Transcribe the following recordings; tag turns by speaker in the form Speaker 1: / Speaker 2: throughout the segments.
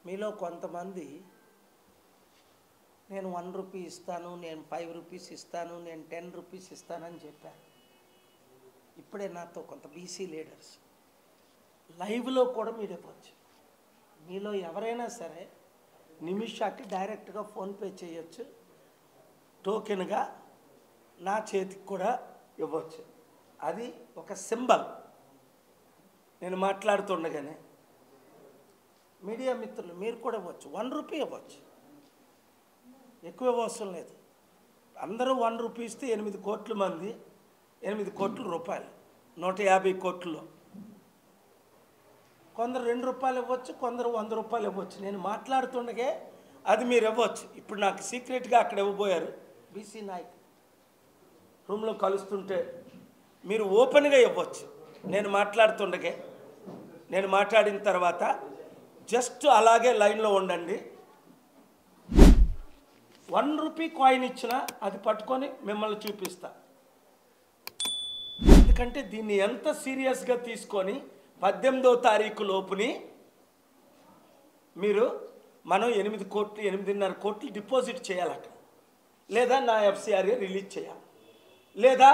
Speaker 1: మీలో కొంతమంది నేను 1 రూపీ ఇస్తాను, నేను 5 రూపీస్ ఇస్తాను, నేను 10 రూపీస్ ఇస్తానని చెప్పారు. ఇప్పుడే నాతో కొంత బీసీ లీడర్స్ లైవ్లో కూడా మీరు ఇవ్వచ్చు. మీలో ఎవరైనా సరే నిమిషాకి డైరెక్ట్గా ఫోన్పే చేయొచ్చు, టోకెన్గా నా చేతికి కూడా ఇవ్వచ్చు. అది ఒక సింబల్. నేను మాట్లాడుతుండగానే మీడియా మిత్రులు మీరు కూడా ఇవ్వచ్చు, 1 రూపీ ఇవ్వచ్చు, ఎక్కువ అవసరం లేదు. అందరూ 1 రూపీ ఇస్తే 8 కోట్ల మంది, 8 కోట్ల రూపాయలు, 150 కోట్లలో. కొందరు 2 రూపాయలు ఇవ్వచ్చు, కొందరు 100 రూపాయలు ఇవ్వచ్చు. నేను మాట్లాడుతుండగే అది మీరు ఇవ్వచ్చు. ఇప్పుడు నాకు సీక్రెట్గా అక్కడ ఇవ్వబోయారు బీసీ నాయకులు, రూమ్లో కలుస్తుంటే మీరు ఓపెన్గా ఇవ్వచ్చు. నేను మాట్లాడుతుండగే, నేను మాట్లాడిన తర్వాత జస్ట్ అలాగే లైన్లో ఉండండి. 1 రూపీ కాయిన్ ఇచ్చినా అది పట్టుకొని మిమ్మల్ని చూపిస్తా. ఎందుకంటే దీన్ని ఎంత సీరియస్గా తీసుకొని 18వ తారీఖు లోపుని మీరు మనం 8 కోట్లు 8.5 కోట్లు డిపాజిట్ చేయాలి అక్కడ, లేదా నా ఎఫ్సిఆర్ఏ రిలీజ్ చేయాలి, లేదా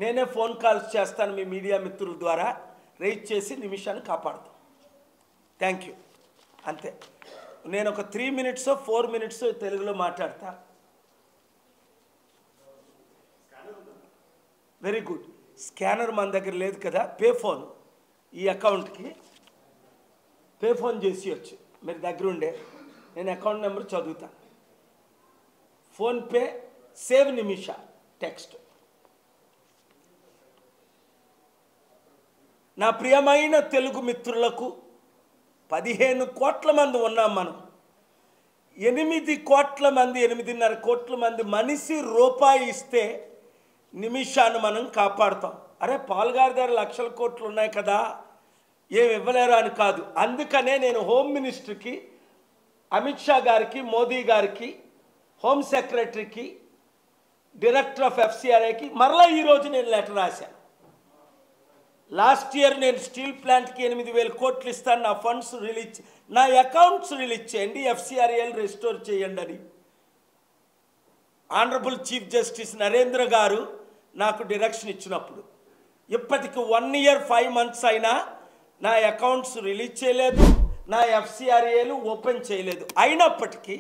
Speaker 1: నేనే ఫోన్ కాల్స్ చేస్తాను మీ మీడియా మిత్రుల ద్వారా, రైజ్ చేసి నిమిషాన్ని కాపాడుతాం. Thank you. అంతే. నేను ఒక 3 మినిట్స్ 4 మినిట్స్ తెలుగులో మాట్లాడతా. Very good. స్కానర్ మన దగ్గర లేదు కదా, పే ఫోన్ ఈ అకౌంట్కి పే ఫోన్ చేసి వచ్చు మీరు దగ్గరుండే. నేను అకౌంట్ నెంబర్ చదువుతాను. ఫోన్పే సేవ్ నిమిష టెక్స్ట్. నా ప్రియమైన తెలుగు మిత్రులకు 15 కోట్ల మంది ఉన్నాం మనం. 8 కోట్ల మంది 8.5 కోట్ల మంది మనిషి రూపాయి ఇస్తే నిమిషాన్ని మనం కాపాడుతాం. అరే పాల్గారి దగ్గర లక్షల కోట్లు ఉన్నాయి కదా, ఏమి ఇవ్వలేరా అని కాదు. అందుకనే నేను హోమ్ మినిస్టర్కి, అమిత్ షా గారికి, మోదీ గారికి, హోమ్ సెక్రటరీకి, డైరెక్టర్ ఆఫ్ ఎఫ్సిఆర్ఐకి మరలా ఈరోజు నేను లెటర్ రాశాను. లాస్ట్ ఇయర్ నేను స్టీల్ ప్లాంట్కి 8,000 కోట్లు ఇస్తాను, నా ఫండ్స్ రిలీజ్, నా అకౌంట్స్ రిలీజ్ చేయండి, ఎఫ్సిఆర్ఏలు రెస్టోర్ చేయండి అని ఆనరబుల్ చీఫ్ జస్టిస్ నరేంద్ర గారు నాకు డైరెక్షన్ ఇచ్చినప్పుడు ఇప్పటికి 1 ఇయర్ 5 మంత్స్ అయినా నా అకౌంట్స్ రిలీజ్ చేయలేదు, నా ఎఫ్సిఆర్ఏలు ఓపెన్ చేయలేదు. అయినప్పటికీ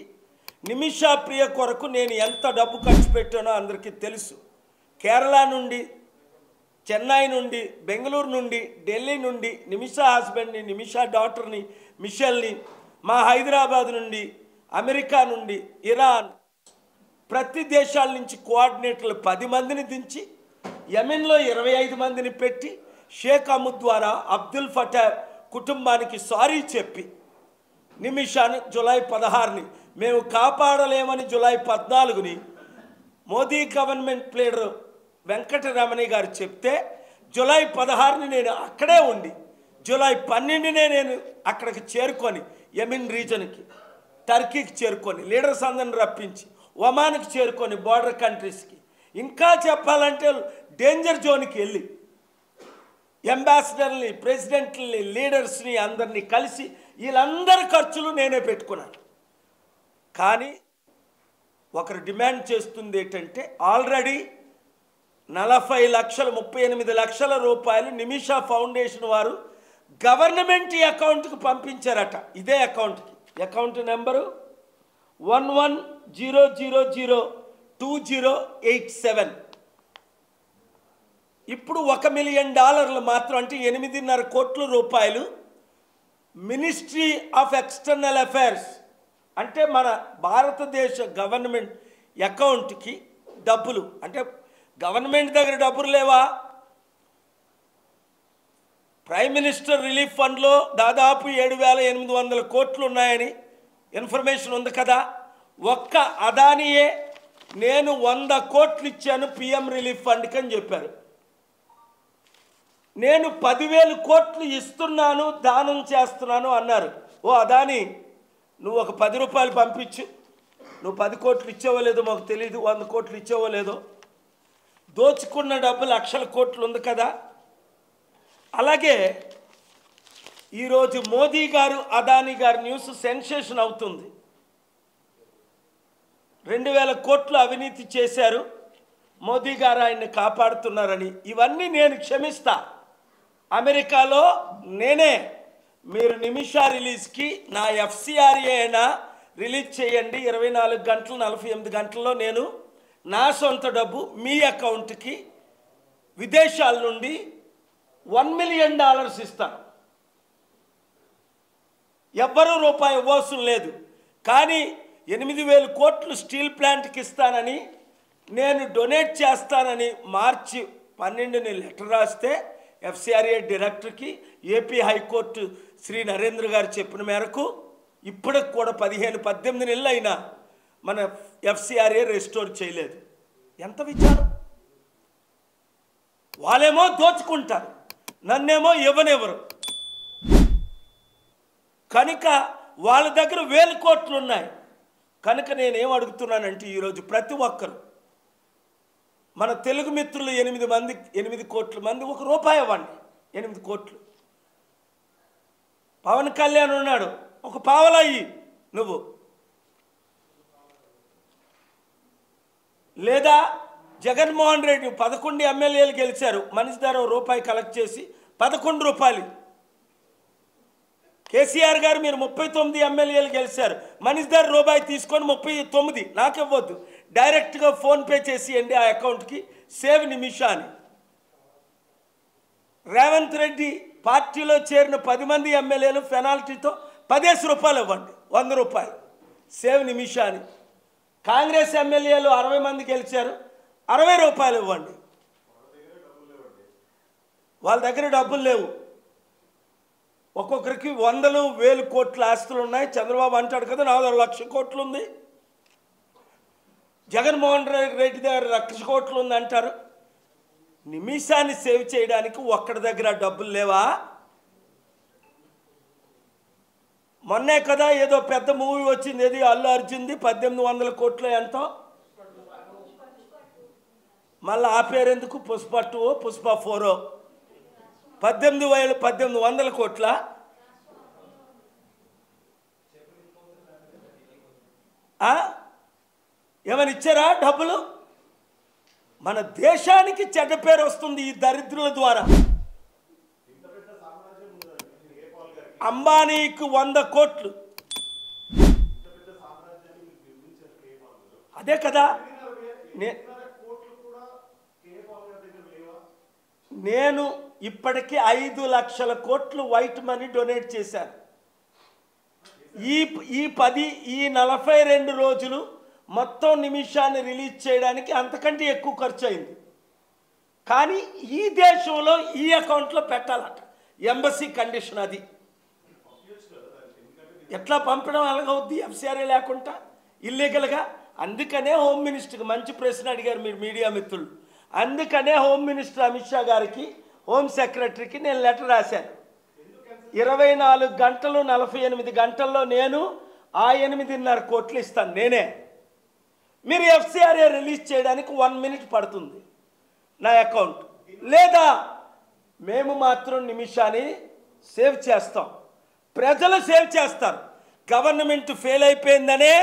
Speaker 1: నిమిషా ప్రియ కొరకు నేను ఎంత డబ్బు ఖర్చు పెట్టానో అందరికీ తెలుసు. కేరళ నుండి, చెన్నై నుండి, బెంగళూరు నుండి, ఢిల్లీ నుండి, నిమిషా హస్బెండ్ని, నిమిషా డాటర్ని, మిషెల్ని, మా హైదరాబాద్ నుండి, అమెరికా నుండి, ఇరాన్, ప్రతి దేశాల నుంచి కోఆర్డినేటర్లు 10 మందిని దించి, యెమెన్లో 25 మందిని పెట్టి, షేక్ అహ్మద్ ద్వారా అబ్దుల్ ఫటా కుటుంబానికి సారీ చెప్పి నిమిషాను జూలై 16ని మేము కాపాడలేమని జూలై 14ని మోదీ గవర్నమెంట్ లీడర్ వెంకటరమణి గారు చెప్తే జూలై 16ని నేను అక్కడే ఉండి జూలై 12నే నేను అక్కడికి చేరుకొని యెమెన్ రీజన్కి, టర్కీకి చేరుకొని లీడర్స్ అందరిని రప్పించి ఒమాన్కి చేరుకొని బార్డర్ కంట్రీస్కి, ఇంకా చెప్పాలంటే డేంజర్ జోన్కి వెళ్ళి అంబాసిడర్ని, ప్రెసిడెంట్ని, లీడర్స్ని అందరినీ కలిసి వీళ్ళందరి ఖర్చులు నేనే పెట్టుకున్నాను. కానీ ఒకరు డిమాండ్ చేస్తుంది ఏంటంటే ఆల్రెడీ 40 లక్షలు 38 లక్షల రూపాయలు నిమిషా ఫౌండేషన్ వారు గవర్నమెంట్ అకౌంట్కి పంపించారట. ఇదే అకౌంట్కి, అకౌంట్ నెంబరు 1100002087. ఇప్పుడు $1 మిలియన్ మాత్రం, అంటే 8.5 కోట్ల రూపాయలు మినిస్ట్రీ ఆఫ్ ఎక్స్టర్నల్ అఫైర్స్, అంటే మన భారతదేశ గవర్నమెంట్ అకౌంట్కి డబ్బులు. అంటే గవర్నమెంట్ దగ్గర డబ్బులు లేవా? ప్రైమ్ మినిస్టర్ రిలీఫ్ ఫండ్లో దాదాపు 7,800 కోట్లు ఉన్నాయని ఇన్ఫర్మేషన్ ఉంది కదా. ఒక్క అదానియే నేను 100 కోట్లు ఇచ్చాను పిఎం రిలీఫ్ ఫండ్కి అని చెప్పారు. నేను 10,000 కోట్లు ఇస్తున్నాను, దానం చేస్తున్నాను అన్నారు. ఓ అదాని, నువ్వు ఒక 10 రూపాయలు పంపించు, నువ్వు 10 కోట్లు ఇచ్చేవో లేదో మాకు తెలియదు, 100 కోట్లు ఇచ్చేవో లేదో, దోచుకున్న డబ్బు లక్షల కోట్లు ఉంది కదా. అలాగే ఈరోజు మోదీ గారు అదానీ గారు న్యూస్ సెన్సేషన్ అవుతుంది. 2000 కోట్లు అవినీతి చేశారు, మోదీ గారు ఆయన్ని కాపాడుతున్నారని. ఇవన్నీ నేను క్షమిస్తా. అమెరికాలో నేనే, మీరు నిమిషా రిలీజ్కి నా ఎఫ్సిఆర్ఏ అయినా రిలీజ్ చేయండి, 24 గంటలు 48 గంటల్లో నేను నా సొంత డబ్బు మీ అకౌంట్కి విదేశాల నుండి $1 మిలియన్ ఇస్తాను. ఎవ్వరూ రూపాయి ఇవ్వాల్సిన లేదు. కానీ 8,000 కోట్లు స్టీల్ ప్లాంట్కి ఇస్తానని, నేను డొనేట్ చేస్తానని మార్చి 12ని లెటర్ రాస్తే ఎఫ్సిఆర్ఏ డైరెక్టర్కి ఏపీ హైకోర్టు శ్రీ నరేంద్ర గారు చెప్పిన మేరకు ఇప్పటికి కూడా 15-18 నెలలు అయినా మన ఎఫ్సిఆర్ఏ రెస్టోర్ చేయలేదు. ఎంత విచారం! వాళ్ళేమో దోచుకుంటారు, నన్నేమో ఇవ్వనెవరు. కనుక వాళ్ళ దగ్గర 1000 కోట్లు ఉన్నాయి. కనుక నేనేం అడుగుతున్నానంటే ఈరోజు ప్రతి ఒక్కరు, మన తెలుగు మిత్రులు 8 కోట్ల మంది ₹1 ఇవ్వండి. 8 కోట్లు. పవన్ కళ్యాణ్ ఉన్నాడు, ఒక పావలా ఇయ్యి నువ్వు, లేదా జగన్మోహన్ రెడ్డి 11 ఎమ్మెల్యేలు గెలిచారు, మనిషి ధర ₹1 కలెక్ట్ చేసి ₹11. కేసీఆర్ గారు మీరు 39 ఎమ్మెల్యేలు గెలిచారు, మనిషి ధర ₹1 తీసుకొని 39 నాకు ఇవ్వద్దు, డైరెక్ట్గా ఫోన్పే చేసియండి ఆ అకౌంట్కి, సేవ్ నిమిషా అని. రేవంత్ రెడ్డి పార్టీలో చేరిన 10 మంది ఎమ్మెల్యేలు పెనాల్టీతో ₹10 ఇవ్వండి, ₹100, సేవ్ నిమిషా అని. కాంగ్రెస్ ఎమ్మెల్యేలు 60 మంది గెలిచారు, ₹60 ఇవ్వండి. వాళ్ళ దగ్గర డబ్బులు లేవు. ఒక్కొక్కరికి 100,000 కోట్ల ఆస్తులు ఉన్నాయి. చంద్రబాబు అంటాడు కదా 4,00,000 కోట్లు ఉంది, జగన్మోహన్ రెడ్డి దగ్గర 1,00,000 కోట్లు ఉంది అంటారు. నిమిషాన్ని సేవ్ చేయడానికి ఒక్కడి దగ్గర డబ్బులు లేవా? మొన్నే కదా ఏదో పెద్ద మూవీ వచ్చింది, ఏది అల్లు అర్జున్ది, 1800 కోట్లు ఎంతో. మళ్ళీ ఆ పేరెందుకు? పుష్ప 2, పుష్ప 4, 1800 కోట్ల. ఏమని ఇచ్చారా డబ్బులు? మన దేశానికి చెడ్డ పేరు వస్తుంది ఈ దరిద్రుల ద్వారా. అంబానీకి 100 కోట్లు, అదే కదా. నేను ఇప్పటికీ 5 లక్షల కోట్లు వైట్ మనీ డొనేట్ చేశాను. ఈ 42 రోజులు మొత్తం నిమిషాన్ని రిలీజ్ చేయడానికి అంతకంటే ఎక్కువ ఖర్చు అయింది. కానీ ఈ దేశంలో ఈ అకౌంట్లో పెట్టాలట, ఎంబసీ కండిషన్ అది. ఎట్లా పంపడం అలాగవుద్ది ఎఫ్సిఆర్ఏ లేకుండా ఇల్లీగల్గా? అందుకనే హోమ్ మినిస్టర్కి మంచి ప్రశ్న అడిగారు మీరు మీడియా మిత్రులు. అందుకనే హోమ్ మినిస్టర్ అమిత్ షా గారికి, హోమ్ సెక్రటరీకి నేను లెటర్ రాశాను. 24 గంటలు 48 గంటల్లో నేను ఆ 8.5 కోట్లు ఇస్తాను నేనే. మీరు ఎఫ్సిఆర్ఏ రిలీజ్ చేయడానికి 1 మినిట్ పడుతుంది నా అకౌంట్, లేదా మేము మాత్రం నిమిషాన్ని సేవ్ చేస్తాం, ప్రజలు సేవ్ చేస్తారు. గవర్నమెంట్ ఫెయిల్ అయిపోయిందనే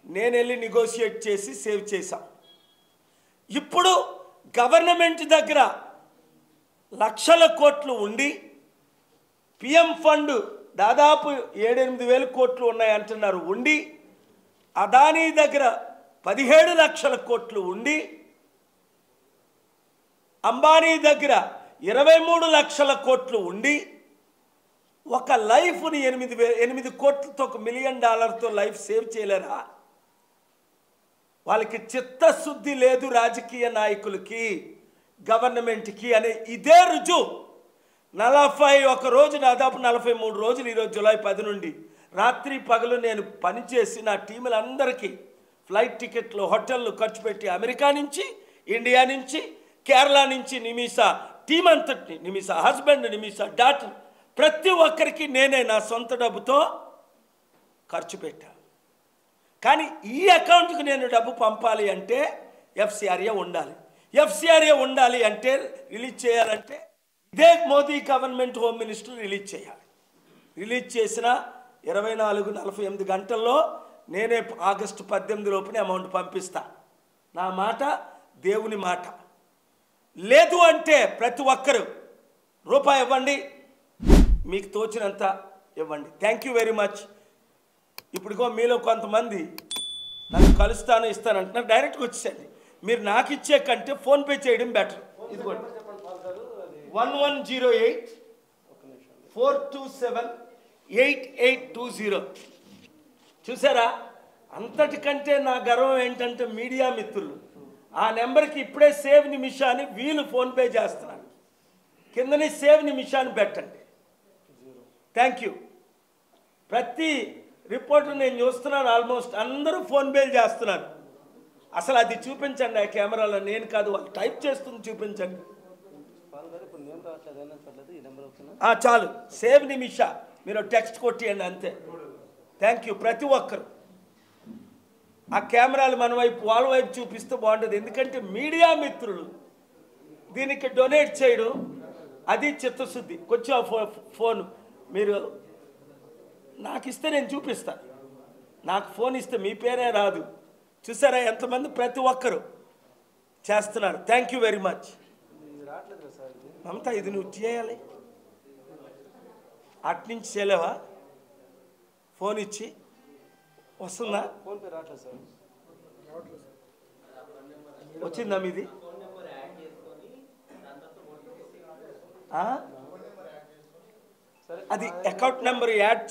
Speaker 1: నేను వెళ్ళి నెగోషియేట్ చేసి సేవ్ చేశాం. ఇప్పుడు గవర్నమెంట్ దగ్గర లక్షల కోట్లు ఉండి, పిఎం ఫండ్ దాదాపు 7-8 వేల కోట్లు ఉన్నాయంటున్నారు ఉండి, అదానీ దగ్గర 17 లక్షల కోట్లు ఉండి, అంబానీ దగ్గర 23 లక్షల కోట్లు ఉండి, ఒక లైఫ్ని 8 కోట్లతో $1 మిలియన్ లైఫ్ సేవ్ చేయలేరా? వాళ్ళకి చిత్తశుద్ధి లేదు రాజకీయ నాయకులకి, గవర్నమెంట్కి అనే ఇదే రుజువు. 41 రోజు, దాదాపు 43 రోజులు, ఈరోజు జూలై 10 నుండి రాత్రి పగలు నేను పనిచేసి నా టీములందరికీ ఫ్లైట్ టికెట్లు, హోటళ్ళు ఖర్చు పెట్టి, అమెరికా నుంచి, ఇండియా నుంచి, కేరళ నుంచి నిమిషా టీం అంతటిని, నిమిషా హస్బెండ్, నిమిషా డాటర్, ప్రతి ఒక్కరికి నేనే నా సొంత డబ్బుతో ఖర్చు పెట్టాను. కానీ ఈ అకౌంట్కి నేను డబ్బు పంపాలి అంటే ఎఫ్సిఆర్ఏ ఉండాలి. ఎఫ్సిఆర్ఏ ఉండాలి అంటే, రిలీజ్ చేయాలంటే ఇదే Modi government home minister release చేయాలి. రిలీజ్ చేసిన 24-48 గంటల్లో నేనే ఆగస్టు 18 లోపునే అమౌంట్ పంపిస్తా. నా మాట దేవుని మాట. లేదు అంటే ప్రతి ఒక్కరు రూపాయి ఇవ్వండి, మీకు తోచినంత ఇవ్వండి. Thank you very much. ఇప్పుడుగో మీలో కొంతమంది నాకు కలుస్తాను ఇస్తానంటున్నారు, డైరెక్ట్గా వచ్చేసండి. మీరు నాకు ఇచ్చే కంటే ఫోన్పే చేయడం బెటర్. ఇదిగోండి 1108-427-8820. చూసారా? అంతటికంటే నా గర్వం ఏంటంటే మీడియా మిత్రులు ఆ నెంబర్కి ఇప్పుడే సేవ్ నిమిషాన్ని వీళ్ళు ఫోన్పే చేస్తున్నారు. కిందని సేవ్ నిమిషాన్ని పెట్టండి. Thank you. ప్రతి రిపోర్టర్ నేను చూస్తున్నాను, ఆల్మోస్ట్ అందరూ ఫోన్పేలు చేస్తున్నారు. అసలు అది చూపించండి ఆ కెమెరాలో, నేను కాదు వాళ్ళు టైప్ చేస్తుంది చూపించండి. చాలు, సేవ్ నిమిష మీరు టెక్స్ట్ కొట్టియండి అంతే. Thank you. ప్రతి ఒక్కరు ఆ కెమెరాలు మన వైపు వాళ్ళ వైపు చూపిస్తే బాగుంటుంది. ఎందుకంటే మీడియా మిత్రులు దీనికి డొనేట్ చేయడం అది చిత్తశుద్ధి. కొంచెం ఫోన్ మీరు నాకు ఇస్తే నేను చూపిస్తాను. నాకు ఫోన్ ఇస్తే మీ పేరే రాదు. చూసారా ఎంతమంది ప్రతి ఒక్కరు చేస్తున్నారు. Thank you very much. Mamata ఇది నువ్వు చేయాలి, అట్నుంచి చేయలేవా? ఫోన్ ఇచ్చి వస్తుందా? వచ్చిందా మీది? అది అకౌంట్ నెంబర్ యాడ్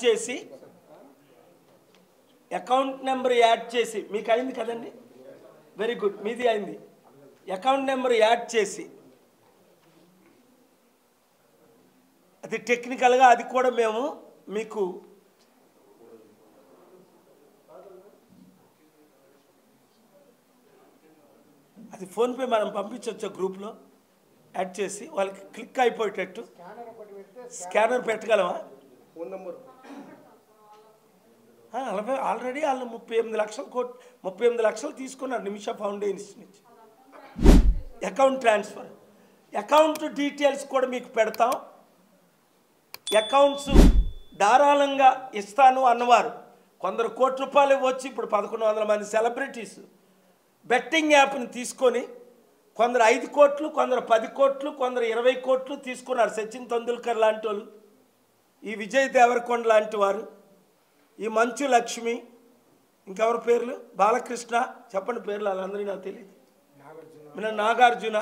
Speaker 1: చేసి మీకు అయింది కదండి, వెరీ గుడ్, మీది అయింది. అకౌంట్ నెంబర్ యాడ్ చేసి అది టెక్నికల్గా అది కూడా మేము మీకు అది ఫోన్పే మనం పంపించవచ్చు. గ్రూప్లో యాడ్ చేసి వాళ్ళకి క్లిక్ అయిపోయేటట్టు స్కానర్ పెట్టగలమా? ఆల్రెడీ వాళ్ళు 38 లక్షలు తీసుకున్నారు నిమిష ఫౌండేషన్ నుంచి. అకౌంట్ ట్రాన్స్ఫర్, అకౌంట్ డీటెయిల్స్ కూడా మీకు పెడతాం. అకౌంట్స్ ధారాళంగా ఇస్తాను అన్నవారు కొందరు ₹1 ఇవ్వచ్చు. ఇప్పుడు 1100 మంది సెలబ్రిటీస్ బెట్టింగ్ యాప్ని తీసుకొని కొందరు 5 కోట్లు, కొందరు 10 కోట్లు, కొందరు 20 కోట్లు తీసుకున్నారు. సచిన్ తెందుల్కర్ లాంటి వాళ్ళు, ఈ విజయ్ దేవరకొండ లాంటి వారు, ఈ మంచు లక్ష్మి, ఇంకెవరి పేర్లు, బాలకృష్ణ, చెప్పండి పేర్లు వాళ్ళందరినీ నాకు తెలియదు. నాగార్జున,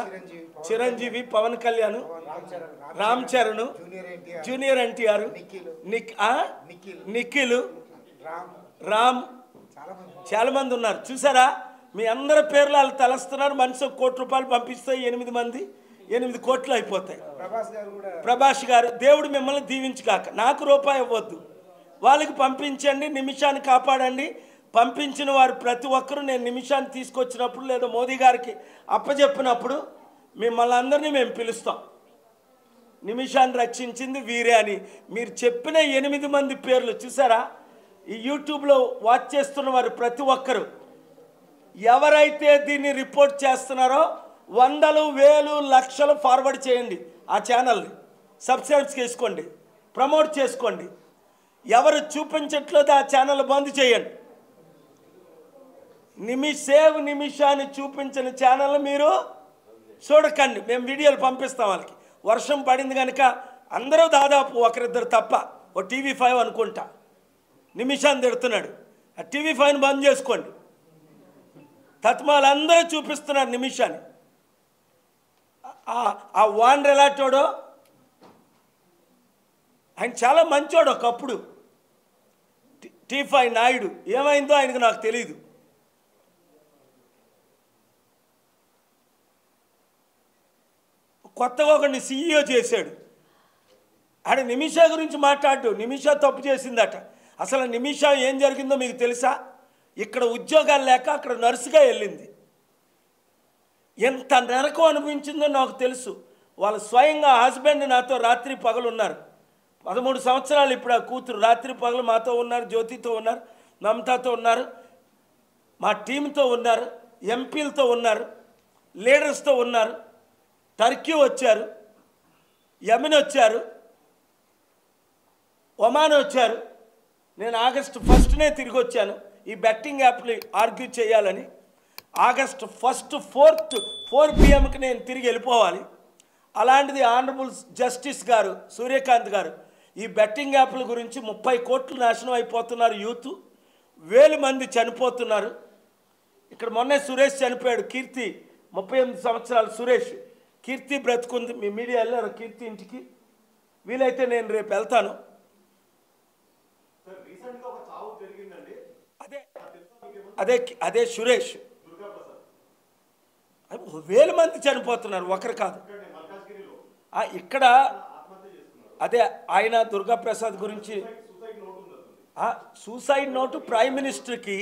Speaker 1: చిరంజీవి, పవన్ కళ్యాణ్, రామ్ చరణ్, జూనియర్ ఎన్టీఆర్, నిఖిల్, రామ్, చాలా మంది ఉన్నారు. చూసారా? మీ అందరి పేర్లు వాళ్ళు తలస్తున్నారు. మనిషి ₹1 పంపిస్తే 8 మంది 8 కోట్లు అయిపోతాయి. ప్రభాస్ గారు, దేవుడు మిమ్మల్ని దీవించుగాక. నాకు రూపాయి ఇవ్వద్దు, వాళ్ళకి పంపించండి, నిమిషాన్ని కాపాడండి. పంపించిన వారు ప్రతి ఒక్కరూ నేను నిమిషాన్ని తీసుకొచ్చినప్పుడు లేదా మోదీ గారికి అప్పచెప్పినప్పుడు మిమ్మల్ని అందరినీ మేము పిలుస్తాం. నిమిషాన్ని రక్షించింది వీరే అని మీరు చెప్పిన 8 మంది పేర్లు చూసారా? ఈ యూట్యూబ్లో వాచ్ చేస్తున్న వారు ప్రతి ఒక్కరు ఎవరైతే దీన్ని రిపోర్ట్ చేస్తున్నారో 100,000, 1,000, లక్షలు ఫార్వర్డ్ చేయండి. ఆ ఛానల్ని సబ్స్క్రైబ్ చేసుకోండి, ప్రమోట్ చేసుకోండి. ఎవరు చూపించట్లేదు ఆ ఛానల్ బంద్ చేయండి. సేవ్ నిమిషాన్ని చూపించిన ఛానల్ మీరు చూడకండి. మేము వీడియోలు పంపిస్తాం వాళ్ళకి. వర్షం పడింది కనుక అందరూ దాదాపు ఒకరిద్దరు తప్ప ఓ TV5 అనుకుంటా నిమిషాన్ని తిడుతున్నాడు. ఆ TV5ని బంద్ చేసుకోండి. తత్మాలు అందరూ చూపిస్తున్నారు నిమిషాన్ని. ఆ వాండర్ ఎలాంటోడో ఆయన చాలా మంచోడు. ఒకప్పుడు T5 నాయుడు ఏమైందో ఆయనకు నాకు తెలియదు. కొత్తగా ఒకరిని CEO చేశాడు. ఆడ నిమిష గురించి మాట్లాడు. నిమిష తప్పు చేసిందట. అసలు నిమిష ఏం జరిగిందో మీకు తెలుసా? ఇక్కడ ఉద్యోగాలు లేక అక్కడ నర్సుగా వెళ్ళింది. ఎంత నరకం అనిపించిందో నాకు తెలుసు. వాళ్ళ స్వయంగా హస్బెండ్ నాతో రాత్రి పగలు ఉన్నారు. 13 సంవత్సరాలు ఇప్పుడు ఆ కూతురు రాత్రి పగలు మాతో ఉన్నారు, జ్యోతితో ఉన్నారు, మమతాతో ఉన్నారు, మా టీంతో ఉన్నారు, ఎంపీలతో ఉన్నారు, లీడర్స్తో ఉన్నారు. టర్కీ వచ్చారు, యమెన్ వచ్చారు, ఒమాన్ వచ్చారు. నేను ఆగస్టు 1నే తిరిగి వచ్చాను. ఈ బెట్టింగ్ యాప్లు ఆర్గ్యూ చేయాలని ఆగస్టు 1 4 PM నేను తిరిగి వెళ్ళిపోవాలి. అలాంటిది ఆనరబుల్ జస్టిస్ గారు సూర్యకాంత్ గారు ఈ బెట్టింగ్ యాప్ల గురించి 30 కోట్లు నాశనం అయిపోతున్నారు, యూత్ 1000 మంది చనిపోతున్నారు. ఇక్కడ మొన్నే సురేష్ చనిపోయాడు, కీర్తి 38 సంవత్సరాలు సురేష్. కీర్తి బ్రతుకుంది. మీ మీడియా వెళ్ళారు కీర్తి ఇంటికి? వీలైతే నేను రేపు వెళ్తాను. అదే అదే సురేష్. 1000 మంది చనిపోతున్నారు, ఒకరు కాదు. ఇక్కడ అదే ఆయన దుర్గాప్రసాద్ గురించి సూసైడ్ నోటు ప్రైమ్ మినిస్టర్కి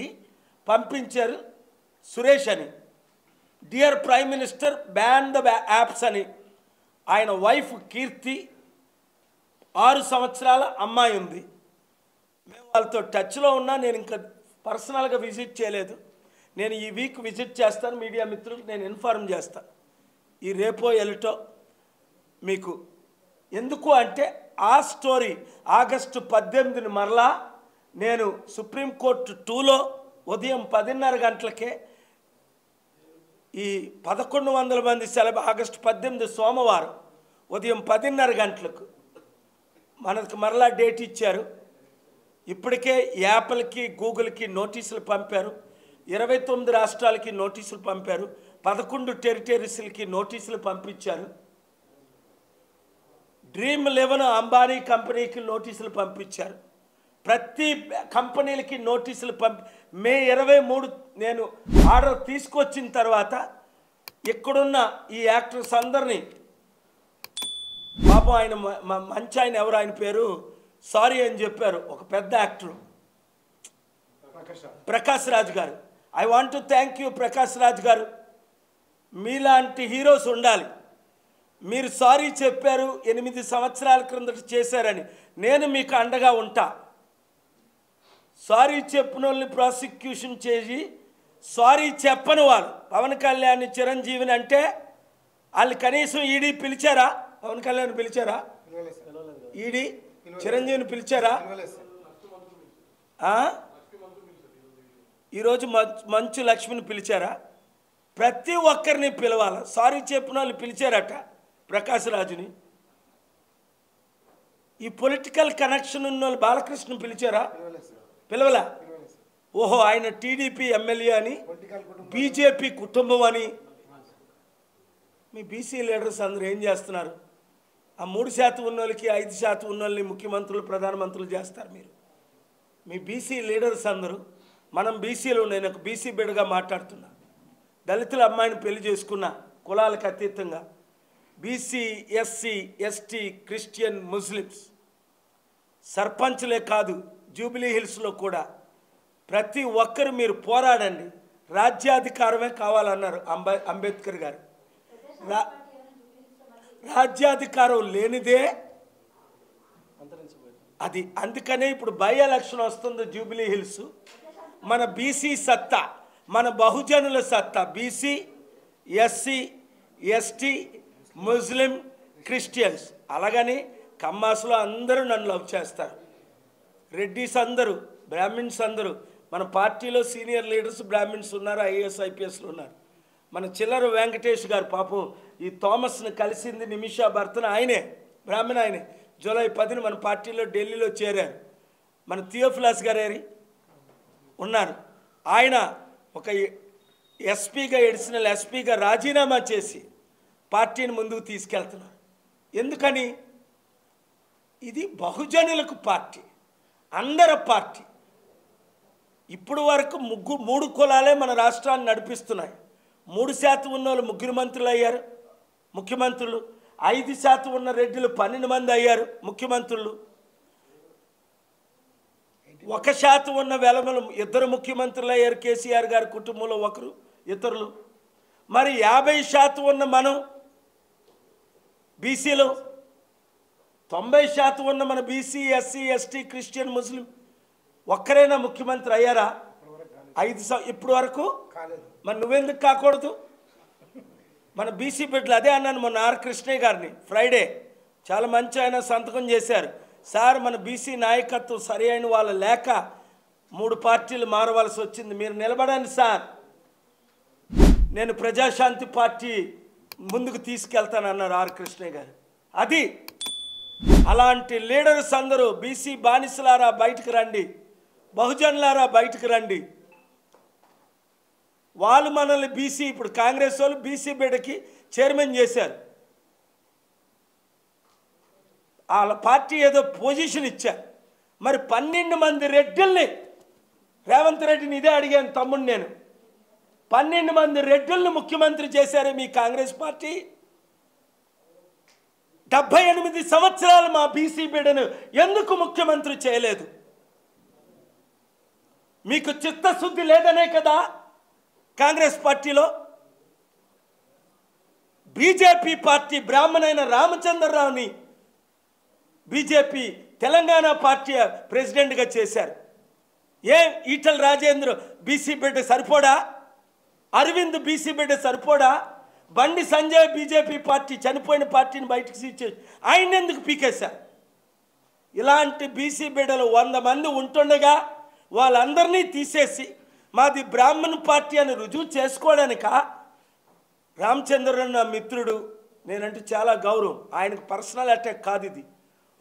Speaker 1: పంపించారు సురేష్ అని. Dear prime minister ban the apps అని. ఆయన వైఫ్ కీర్తి 6 సంవత్సరాల అమ్మాయి ఉంది. మేము వాళ్ళతో టచ్లో ఉన్నా. నేను ఇంకా పర్సనల్గా విజిట్ చేయలేదు. నేను ఈ వీక్ విజిట్ చేస్తాను. మీడియా మిత్రులకు నేను ఇన్ఫార్మ్ చేస్తాను ఈ రేపో ఎల్టో మీకు. ఎందుకు అంటే ఆ స్టోరీ ఆగస్టు 18 మరలా నేను సుప్రీంకోర్టు 2లో ఉదయం 10:30 గంటలకే ఈ 1100 మంది ఆగస్టు 18 సోమవారం ఉదయం 10:30 గంటలకు మనకు మరలా డేట్ ఇచ్చారు. ఇప్పటికే యాపిల్కి గూగుల్కి నోటీసులు పంపారు. 29 రాష్ట్రాలకి నోటీసులు పంపారు. 11 టెరిటరీస్లకి నోటీసులు పంపించారు. Dream11 అంబానీ కంపెనీకి నోటీసులు పంపించారు. ప్రతి కంపెనీలకి నోటీసులు మే 23 నేను ఆర్డర్ తీసుకొచ్చిన తర్వాత ఇక్కడున్న ఈ యాక్టర్స్ అందరినీ పాపం ఆయన మంచి ఆయన ఎవరు ఆయన పేరు సారీ అని చెప్పారు. ఒక పెద్ద యాక్టర్ ప్రకాష్ రాజ్ గారు. I want to thank you Prakash Raj గారు. మీలాంటి హీరోస్ ఉండాలి. మీరు సారీ చెప్పారు 8 సంవత్సరాల క్రిందట చేశారని. నేను మీకు అండగా ఉంటా. సారీ చెప్పిన వాళ్ళని ప్రాసిక్యూషన్ చేసి సారీ చెప్పని వాళ్ళు పవన్ కళ్యాణ్ చిరంజీవిని అంటే వాళ్ళు కనీసం ఈడీ పిలిచారా? పవన్ కళ్యాణ్ పిలిచారా? ఈడీ చిరంజీవిని పిలిచారా? ఈరోజు మంచు లక్ష్మిని పిలిచారా? ప్రతి ఒక్కరిని పిలవాలి. సారీ చెప్పిన వాళ్ళు పిలిచారట ప్రకాష్ రాజుని. ఈ పొలిటికల్ కనెక్షన్ ఉన్న వాళ్ళు బాలకృష్ణ పిలిచారా? పిలవలా? ఓహో ఆయన టీడీపీ ఎమ్మెల్యే అని, బీజేపీ కుటుంబం అని. మీ బీసీ లీడర్స్ అందరూ ఏం చేస్తున్నారు? ఆ 3% ఉన్న వాళ్ళకి 5% ఉన్న వాళ్ళని ముఖ్యమంత్రులు ప్రధానమంత్రులు చేస్తారు మీరు. మీ బీసీ లీడర్స్ అందరూ. మనం బీసీలో నేను ఒక బీసీ బిడ్డగా మాట్లాడుతున్నా. దళితుల అమ్మాయిని పెళ్లి చేసుకున్న కులాలకు అతీతంగా BC, SC, ST, Christian, Muslims సర్పంచ్లే కాదు జూబిలీ హిల్స్లో కూడా ప్రతి ఒక్కరు మీరు పోరాడండి. రాజ్యాధికారమే కావాలన్నారు అంబేద్కర్ గారు. రాజ్యాధికారం లేనిదే అది. అందుకనే ఇప్పుడు బై ఎలక్షన్ వస్తుంది జూబిలీ హిల్స్. మన బీసీ సత్తా, మన బహుజనుల సత్తా, బీసీ, ఎస్సీ, ఎస్టీ, ముస్లిం, క్రిస్టియన్స్. అలాగని కమ్మాసులో అందరూ నన్ను లవ్ చేస్తారు. రెడ్డిస్ అందరూ, బ్రాహ్మిన్స్ అందరూ. మన పార్టీలో సీనియర్ లీడర్స్ బ్రాహ్మిన్స్ ఉన్నారు, ఐఏఎస్ ఐపీఎస్లు ఉన్నారు. మన చిల్లర వెంకటేష్ గారు పాపం ఈ థామస్ని కలిసింది నిమిషా భర్తన ఆయనే, బ్రాహ్మణ ఆయనే. జూలై 10 మన పార్టీలో ఢిల్లీలో చేరారు. మన థియోఫిలాస్ గారు ఉన్నారు. ఆయన ఒక ఎస్పీగా ఎడిషనల్ ఎస్పీగా రాజీనామా చేసి పార్టీని ముందుకు తీసుకెళ్తున్నారు. ఎందుకని? ఇది బహుజనులకు పార్టీ, అందరి పార్టీ. ఇప్పుడు వరకు 3 కులాలే మన రాష్ట్రాన్ని నడిపిస్తున్నాయి. 3% ఉన్న వాళ్ళు 3 మంత్రులు అయ్యారు ముఖ్యమంత్రులు. 5% ఉన్న రెడ్డిలు 12 మంది అయ్యారు ముఖ్యమంత్రులు. 1% ఉన్న వెలమలు 2 ముఖ్యమంత్రులు అయ్యారు. కేసీఆర్ గారి కుటుంబంలో ఒకరు, ఇతరులు. మరి 50% ఉన్న మనం బీసీలో, 90% ఉన్న మన బీసీ, ఎస్సీ, ఎస్టీ, క్రిస్టియన్, ముస్లిం ఒక్కరైనా ముఖ్యమంత్రి అయ్యారా? 5 ఇప్పుడు వరకు. మరి నువ్వెందుకు కాకూడదు? మన బీసీ బిడ్డలు అదే అన్నాను మొన్న ఆర్ కృష్ణయ్య గారిని. ఫ్రైడే చాలా మంచి ఆయన సంతకం చేశారు. సార్ మన బీసీ నాయకత్వం సరి అయిన వాళ్ళు లేక 3 పార్టీలు మారవలసి వచ్చింది, మీరు నిలబడండి సార్, నేను ప్రజాశాంతి పార్టీ ముందుకు తీసుకెళ్తానన్నారు ఆర్ కృష్ణయ్య గారు. అది అలాంటి లీడర్స్ అందరూ బీసీ బానిసలారా బయటకు రండి, బహుజనులారా బయటకు రండి. వాళ్ళు మనల్ని బీసీ, ఇప్పుడు కాంగ్రెస్ వాళ్ళు బీసీ బిడ్డకి చైర్మన్ చేశారు, వాళ్ళ పార్టీ ఏదో పొజిషన్ ఇచ్చారు. మరి 12 మంది రెడ్డిల్ని, రేవంత్ రెడ్డిని ఇదే అడిగాను తమ్ముడు నేను, 12 మంది రెడ్డిల్ని ముఖ్యమంత్రి చేశారే మీ కాంగ్రెస్ పార్టీ. 78 సంవత్సరాలు మా బీసీ బిడ్డను ఎందుకు ముఖ్యమంత్రి చేయలేదు? మీకు చిత్తశుద్ధి లేదనే కదా కాంగ్రెస్ పార్టీలో. బీజేపీ పార్టీ బ్రాహ్మణైన రామచంద్రరావుని బీజేపీ తెలంగాణ పార్టీ ప్రెసిడెంట్గా చేశారు. ఈటల రాజేంద్ర బీసీ బిడ్డ సరిపోడా? అరవింద్ బీసీ బిడ్డ సరిపోడా? బండి సంజయ్ బీజేపీ పార్టీ చనిపోయిన పార్టీని బయటకు తీసేసి ఆయన ఎందుకు పీకేశారు? ఇలాంటి బీసీ బిడ్డలు 100 మంది ఉంటుండగా వాళ్ళందరినీ తీసేసి మాది బ్రాహ్మణ పార్టీ అని రుజువు చేసుకోవడానిక? రామచంద్రరావు నా మిత్రుడు, నేనంటే చాలా గౌరవం, ఆయనకు పర్సనల్ అటాక్ కాదు ఇది.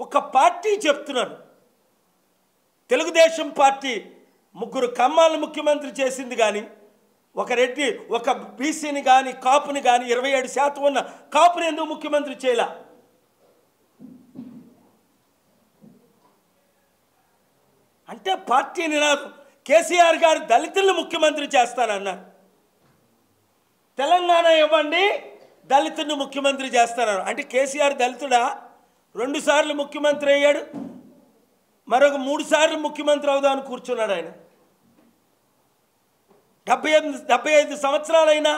Speaker 1: ఒక పార్టీ చెప్తున్నాను, తెలుగుదేశం పార్టీ 3 కమ్మాలను ముఖ్యమంత్రి చేసింది, కానీ ఒక రెడ్డి ఒక బీసీని కానీ కాపుని కానీ 27% ఉన్న కాపుని ఎందుకు ముఖ్యమంత్రి చేయలా? అంటే పార్టీ నినాదం. కేసీఆర్ గారు దళితులను ముఖ్యమంత్రి చేస్తానన్నారు, తెలంగాణ ఇవ్వండి దళితులను ముఖ్యమంత్రి చేస్తానన్నారు. అంటే కేసీఆర్ దళితుడా? 2 సార్లు ముఖ్యమంత్రి అయ్యాడు, మరొక 3 సార్లు ముఖ్యమంత్రి అవుదామని కూర్చున్నాడు ఆయన. 75 సంవత్సరాలైనా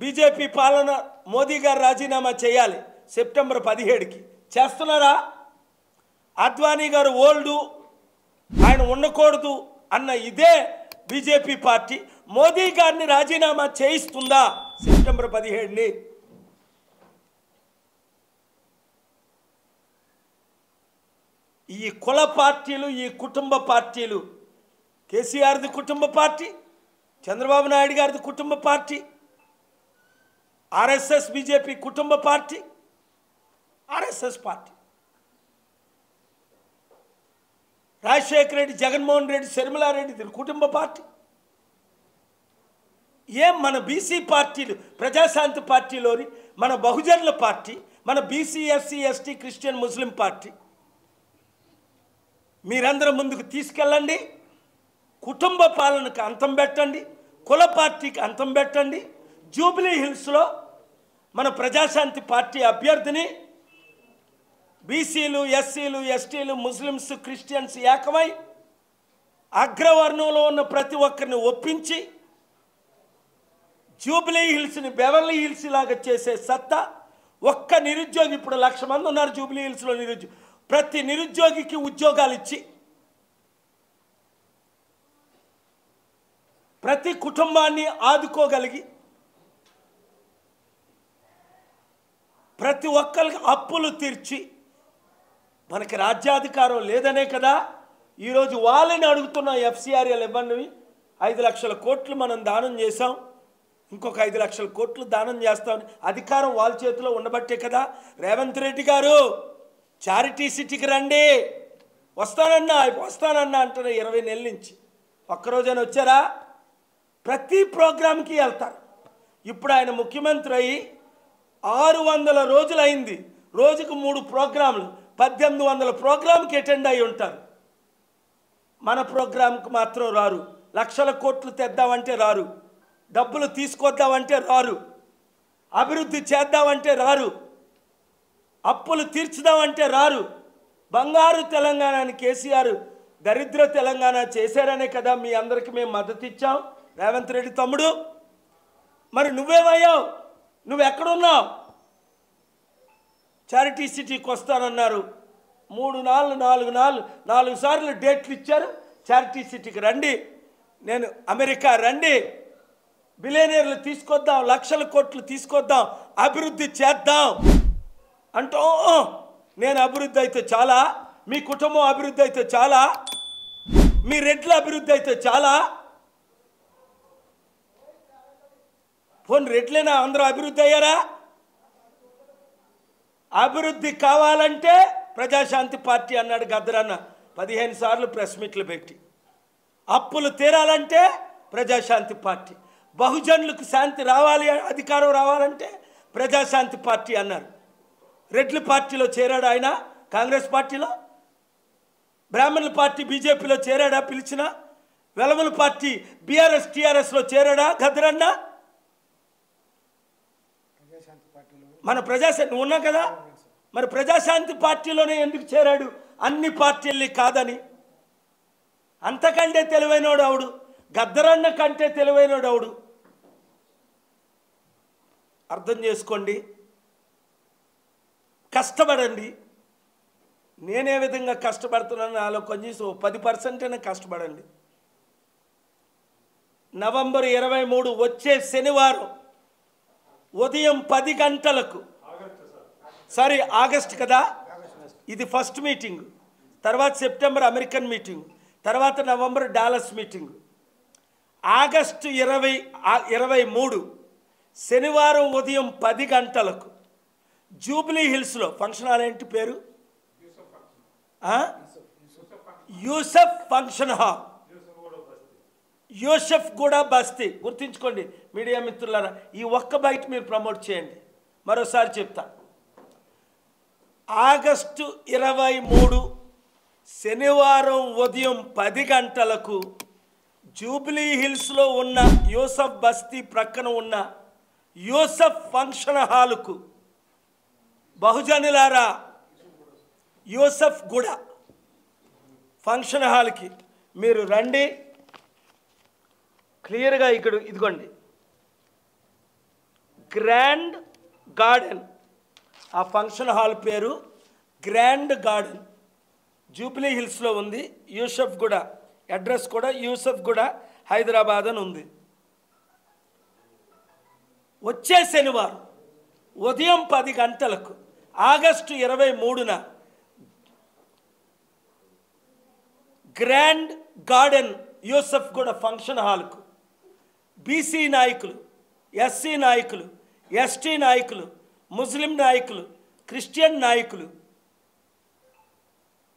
Speaker 1: బీజేపీ పాలన, మోదీ గారు రాజీనామా చేయాలి సెప్టెంబర్ 17కి. చేస్తున్నారా? అద్వానీ గారు ఓల్డు, ఆయన ఉండకూడదు అన్న ఇదే బీజేపీ పార్టీ మోదీ గారిని రాజీనామా చేయిస్తుందా సెప్టెంబర్ 17ని? ఈ కుల పార్టీలు, ఈ కుటుంబ పార్టీలు, కేసీఆర్ది కుటుంబ పార్టీ, చంద్రబాబు నాయుడు గారిది కుటుంబ పార్టీ, ఆర్ఎస్ఎస్ బీజేపీ కుటుంబ party, RSS party, Rajasekhara Reddy, Jaganmohan Reddy, Sharmila Reddy కుటుంబ పార్టీ. మన బీసీ పార్టీలు, ప్రజాశాంతి పార్టీలోని మన బహుజనుల పార్టీ, మన BC SC ST Christian Muslim party, మీరందరూ ముందుకు తీసుకెళ్ళండి. కుటుంబ పాలనకు అంతం పెట్టండి, కుల పార్టీకి అంతం పెట్టండి. జూబ్లీ హిల్స్లో మన ప్రజాశాంతి పార్టీ అభ్యర్థిని బీసీలు, ఎస్సీలు, ఎస్టీలు, ముస్లిమ్స్, క్రిస్టియన్స్ ఏకమై అగ్రవర్ణంలో ఉన్న ప్రతి ఒక్కరిని ఒప్పించి జూబ్లీ హిల్స్ని బెవర్లీ హిల్స్ లాగా చేసే సత్తా ఒక్క నిరుద్యోగి, ఇప్పుడు 1,00,000 మంది ఉన్నారు జూబ్లీ హిల్స్లో నిరుద్యోగి, ప్రతి నిరుద్యోగికి ఉద్యోగాలు ఇచ్చి ప్రతి కుటుంబాన్ని ఆదుకోగలిగి ప్రతి ఒక్కరికి అప్పులు తీర్చి, మనకి రాజ్యాధికారం లేదనే కదా ఈరోజు వాళ్ళని అడుగుతున్న ఎఫ్సిఆర్ఎల్ ఇవ్వండి. 5 లక్షల కోట్లు మనం దానం చేసాం, ఇంకొక 5 లక్షల కోట్లు దానం చేస్తామని అధికారం వాళ్ళ చేతిలో ఉండబట్టే కదా. రేవంత్ రెడ్డి గారు చారిటీ సిటీకి రండి, వస్తానన్నా అంటారు 20 నెలల నుంచి. ఒక్కరోజైనా వచ్చారా? ప్రతి ప్రోగ్రాంకి వెళ్తారు. ఇప్పుడు ఆయన ముఖ్యమంత్రి అయ్యి 600 రోజులు అయింది, రోజుకు 3 ప్రోగ్రాంలు, 1800 ప్రోగ్రాంకి అటెండ్ అయి ఉంటారు. మన ప్రోగ్రాంకి మాత్రం రారు. లక్షల కోట్లు తెద్దామంటే రారు, డబ్బులు తీసుకొద్దామంటే రారు, అభివృద్ధి చేద్దామంటే రారు, అప్పులు తీర్చుదామంటే రారు. బంగారు తెలంగాణని కేసీఆర్ దరిద్ర తెలంగాణ చేశారనే కదా మీ అందరికీ మేము మద్దతు ఇచ్చాం. రేవంత్ రెడ్డి తమ్ముడు, మరి నువ్వేమయ్యావు? నువ్వెక్కడున్నావు? చారిటీ సిటీకి వస్తానన్నారు, 4 సార్లు డేట్లు ఇచ్చారు. చారిటీ సిటీకి రండి, నేను అమెరికా రండి, బిలియనీర్లు తీసుకొద్దాం, లక్షల కోట్లు తీసుకొద్దాం, అభివృద్ధి చేద్దాం అంటూ, నేను అభివృద్ధి అయితే చాలా, మీ కుటుంబం అభివృద్ధి అయితే చాలా, మీ రెడ్ల అభివృద్ధి అయితే చాలా. పోనీ రెడ్లేనా అందరూ అభివృద్ధి అయ్యారా? అభివృద్ధి కావాలంటే ప్రజాశాంతి పార్టీ అన్నాడు గద్దరన్న 15 సార్లు ప్రెస్ మీట్లు పెట్టి. అప్పులు తీరాలంటే ప్రజాశాంతి పార్టీ. బహుజనులకు శాంతి రావాలి, అధికారం రావాలంటే ప్రజాశాంతి పార్టీ అన్నారు. రెడ్ల పార్టీలో చేరాడు ఆయన, కాంగ్రెస్ పార్టీలో. బ్రాహ్మణుల పార్టీ బీజేపీలో చేరాడా పిలిచిన? వెలమల పార్టీ బీఆర్ఎస్ టీఆర్ఎస్లో చేరాడా గద్దరన్న? మన ప్రజాశాంతి ఉన్నా కదా, మరి ప్రజాశాంతి పార్టీలోనే ఎందుకు చేరాడు? అన్ని పార్టీల్ని కాదని. అంతకంటే తెలివైనోడు అవుడు, గద్దరన్న కంటే తెలివైనోడు అవుడు. అర్థం చేసుకోండి, కష్టపడండి. నేనే విధంగా కష్టపడుతున్నాను నాలో కనీసం 10% అయినా కష్టపడండి. నవంబర్ 23 వచ్చే శనివారం ఉదయం 10 గంటలకు, సారీ ఆగస్ట్ కదా, ఇది ఫస్ట్ మీటింగ్. తర్వాత సెప్టెంబర్ అమెరికన్ మీటింగ్, తర్వాత నవంబర్ డాలస్ మీటింగ్. ఆగస్టు 23 శనివారం ఉదయం 10 గంటలకు జూబ్లీ హిల్స్లో ఫంక్షన్ హాల్. ఏంటి పేరు? యూసఫ్ ఫంక్షన్ హాల్, యూసఫ్ కూడా బస్తీ. గుర్తుంచుకోండి మీడియా మిత్రులారా, ఈ ఒక్క బయట మీరు ప్రమోట్ చేయండి. మరోసారి చెప్తా, ఆగస్టు 23 శనివారం ఉదయం 10 గంటలకు జూబ్లీ హిల్స్లో ఉన్న యూసఫ్ బస్తీ ప్రక్కన ఉన్న యూసఫ్ ఫంక్షన్ హాలుకు బహుజనులారా, యూసఫ్ గూడ ఫంక్షన్ హాల్కి మీరు రండి. క్లియర్గా ఇక్కడ ఇదిగోండి, గ్రాండ్ గార్డెన్. ఆ ఫంక్షన్ హాల్ పేరు గ్రాండ్ గార్డెన్, జూబ్లీ హిల్స్లో ఉంది. యూసఫ్ గూడ అడ్రస్ కూడా యూసఫ్ గూడ, హైదరాబాద్ అని ఉంది. వచ్చే శనివారం ఉదయం 10 గంటలకు ఆగస్టు 23న గ్రాండ్ గార్డెన్ యూసఫ్ గూడ ఫంక్షన్ హాల్కు బీసీ నాయకులు, ఎస్సీ నాయకులు, ఎస్టీ నాయకులు, ముస్లిం నాయకులు, క్రిస్టియన్ నాయకులు,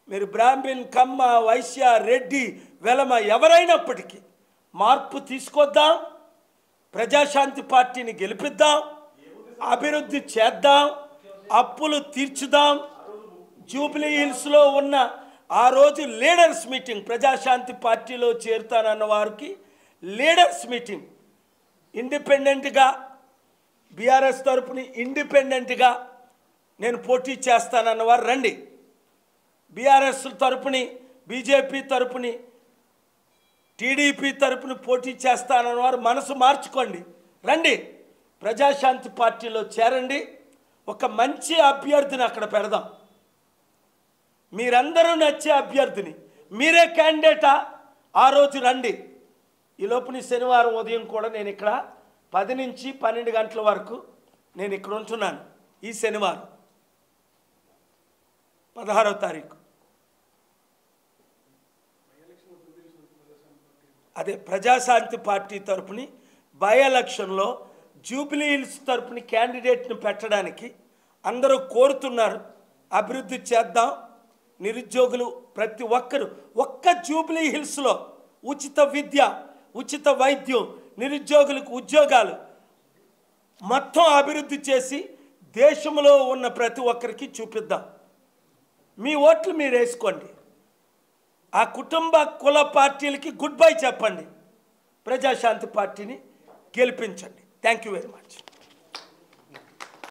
Speaker 1: మీరు బ్రాహ్మణ్, కమ్మ, వైశ్య, రెడ్డి, వెలమ ఎవరైనప్పటికీ మార్పు తీసుకొద్దాం. ప్రజాశాంతి పార్టీని గెలిపిద్దాం, అభివృద్ధి చేద్దాం, అప్పులు తీర్చుదాం. జూబ్లీ హిల్స్లో ఉన్న ఆ రోజు లీడర్స్ మీటింగ్, ప్రజాశాంతి పార్టీలో చేరుతానన్న వారికి లీడర్స్ మీటింగ్, ఇండిపెండెంట్గా బీఆర్ఎస్ తరపుని ఇండిపెండెంట్గా నేను పోటీ చేస్తానన్న వారు రండి. బీఆర్ఎస్ తరపుని, బీజేపీ తరపుని, టీడీపీ తరపుని పోటీ చేస్తానన్న వారు మనసు మార్చుకోండి, రండి. ప్రజాశాంతి పార్టీలో చేరండి. ఒక మంచి అభ్యర్థిని అక్కడ పెడదాం. మీరందరూ నచ్చే అభ్యర్థిని, మీరే క్యాండిడేటా? ఆ రోజు రండి. ఈ లోపుని శనివారం ఉదయం కూడా నేను ఇక్కడ 10 నుంచి 12 గంటల వరకు నేను ఇక్కడ ఉంటున్నాను. ఈ శనివారం 16వ తారీఖు అదే ప్రజాశాంతి పార్టీ తరపుని బై ఎలక్షన్లో జూబ్లీ హిల్స్ తరపుని క్యాండిడేట్ని పెట్టడానికి అందరూ కోరుతున్నారు. అభివృద్ధి చేద్దాం. నిరుద్యోగులు ప్రతి ఒక్కరు ఒక్క జూబ్లీ హిల్స్లో ఉచిత విద్య, ఉచిత వైద్యం, నిరుద్యోగులకు ఉద్యోగాలు మొత్తం అభివృద్ధి చేసి దేశంలో ఉన్న ప్రతి ఒక్కరికి చూపిద్దాం. మీ ఓట్లు మీరు వేసుకోండి. ఆ కుటుంబ కుల పార్టీలకి గుడ్ బై చెప్పండి. ప్రజాశాంతి పార్టీని గెలిపించండి. Thank you very much.